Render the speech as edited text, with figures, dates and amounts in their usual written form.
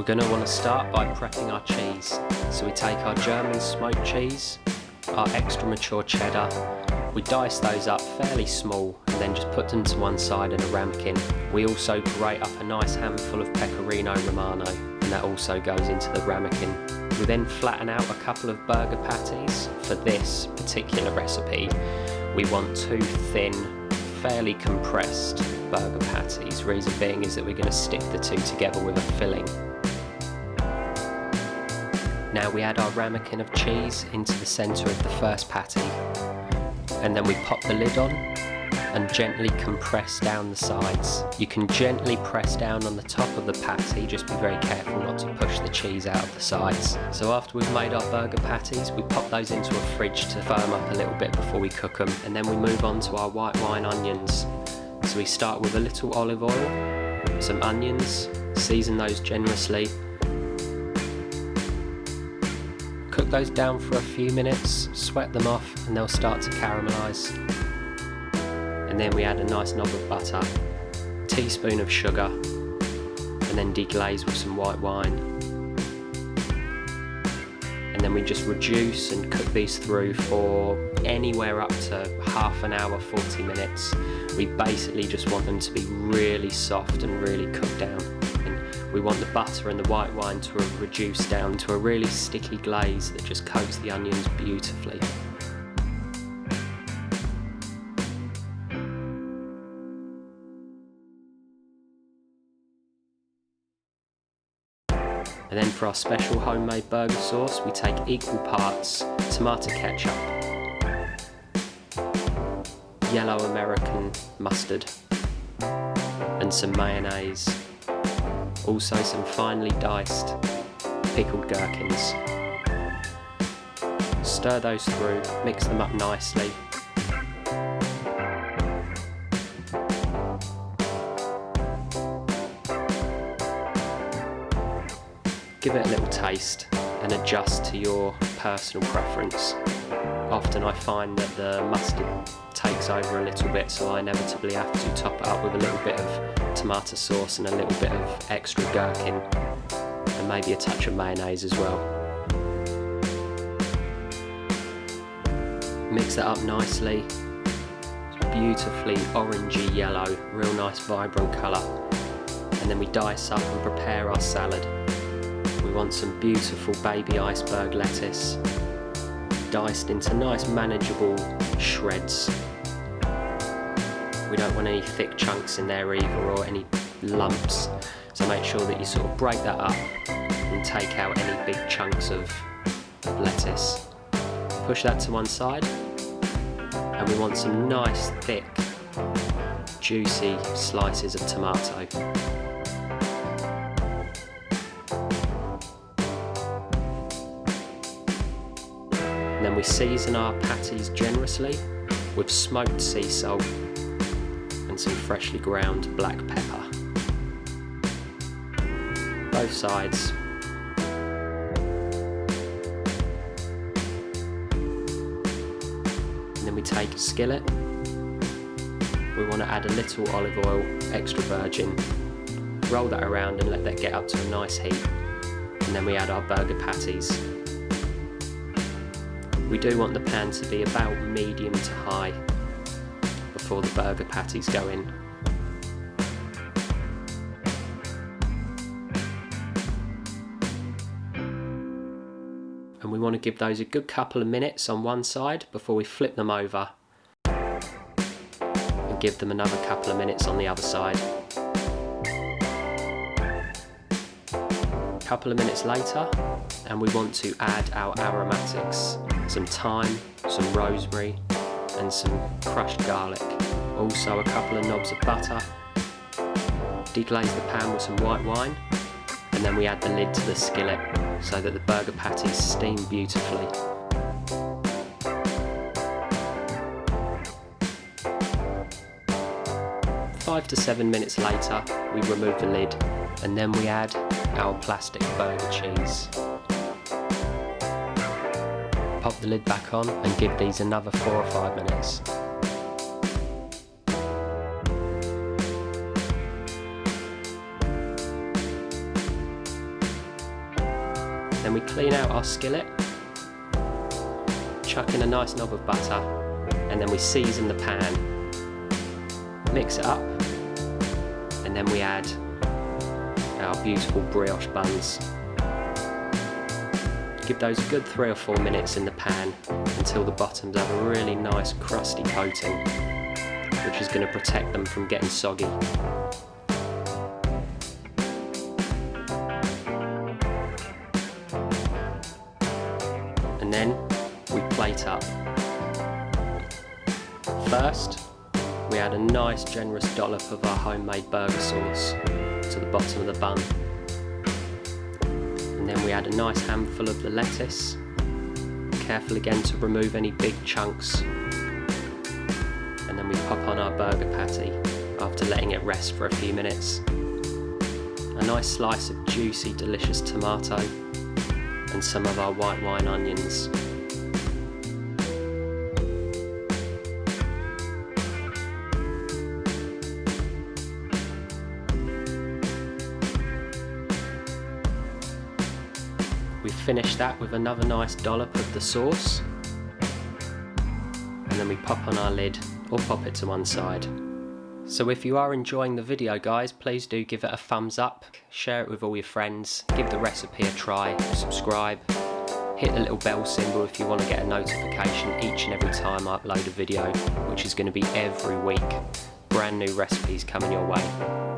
We're going to want to start by prepping our cheese. So we take our German smoked cheese, our extra mature cheddar, we dice those up fairly small and then just put them to one side in a ramekin. We also grate up a nice handful of pecorino romano, and that also goes into the ramekin. We then flatten out a couple of burger patties. For this particular recipe, we want 2 thin, fairly compressed burger patties. Reason being is that we're going to stick the 2 together with a filling. Now we add our ramekin of cheese into the centre of the first patty, and then we pop the lid on and gently compress down the sides. You can gently press down on the top of the patty, just be very careful not to push the cheese out of the sides. So after we've made our burger patties, we pop those into a fridge to firm up a little bit before we cook them, and then we move on to our white wine onions. So we start with a little olive oil, some onions, season those generously. Cook those down for a few minutes, sweat them off, and they'll start to caramelise. And then we add a nice knob of butter, a teaspoon of sugar, and then deglaze with some white wine. And then we just reduce and cook these through for anywhere up to half an hour, 40 minutes. We basically just want them to be really soft and really cooked down. And we want the butter and the white wine to reduce down to a really sticky glaze that just coats the onions beautifully. And then for our special homemade burger sauce, we take equal parts tomato ketchup, yellow American mustard, and some mayonnaise. Also some finely diced pickled gherkins. Stir those through, mix them up nicely. Give it a little taste and adjust to your personal preference. Often I find that the mustard takes over a little bit, so I inevitably have to top it up with a little bit of tomato sauce and a little bit of extra gherkin, and maybe a touch of mayonnaise as well. Mix it up nicely. It's beautifully orangey yellow, real nice vibrant colour. And then we dice up and prepare our salad. We want some beautiful baby iceberg lettuce, diced into nice manageable shreds. We don't want any thick chunks in there either, or any lumps, so make sure that you sort of break that up and take out any big chunks of lettuce. Push that to one side, and we want some nice thick juicy slices of tomato. And then we season our patties generously with smoked sea salt and some freshly ground black pepper. Both sides. And then we take a skillet. We want to add a little olive oil, extra virgin. Roll that around and let that get up to a nice heat. And then we add our burger patties. We do want the pan to be about medium to high before the burger patties go in. And we want to give those a good couple of minutes on one side before we flip them over and give them another couple of minutes on the other side. A couple of minutes later, and we want to add our aromatics, some thyme, some rosemary, and some crushed garlic. Also a couple of knobs of butter. Deglaze the pan with some white wine, and then we add the lid to the skillet so that the burger patties steam beautifully. Five to 7 minutes later, we remove the lid, and then we add our plastic burger cheese. Pop the lid back on and give these another 4 or 5 minutes. Then we clean out our skillet, chuck in a nice knob of butter, and then we season the pan. Mix it up, and then we add our beautiful brioche buns. Give those a good 3 or 4 minutes in the pan until the bottoms have a really nice crusty coating, which is going to protect them from getting soggy. And then we plate up. First, we add a nice generous dollop of our homemade burger sauce to the bottom of the bun. And then we add a nice handful of the lettuce, careful again to remove any big chunks. And then we pop on our burger patty after letting it rest for a few minutes. A nice slice of juicy, delicious tomato and some of our white wine onions. We finish that with another nice dollop of the sauce, and then we pop on our lid or pop it to one side. So if you are enjoying the video, guys, please do give it a thumbs up, share it with all your friends, give the recipe a try, subscribe, hit the little bell symbol if you want to get a notification each and every time I upload a video, which is going to be every week. Brand new recipes coming your way.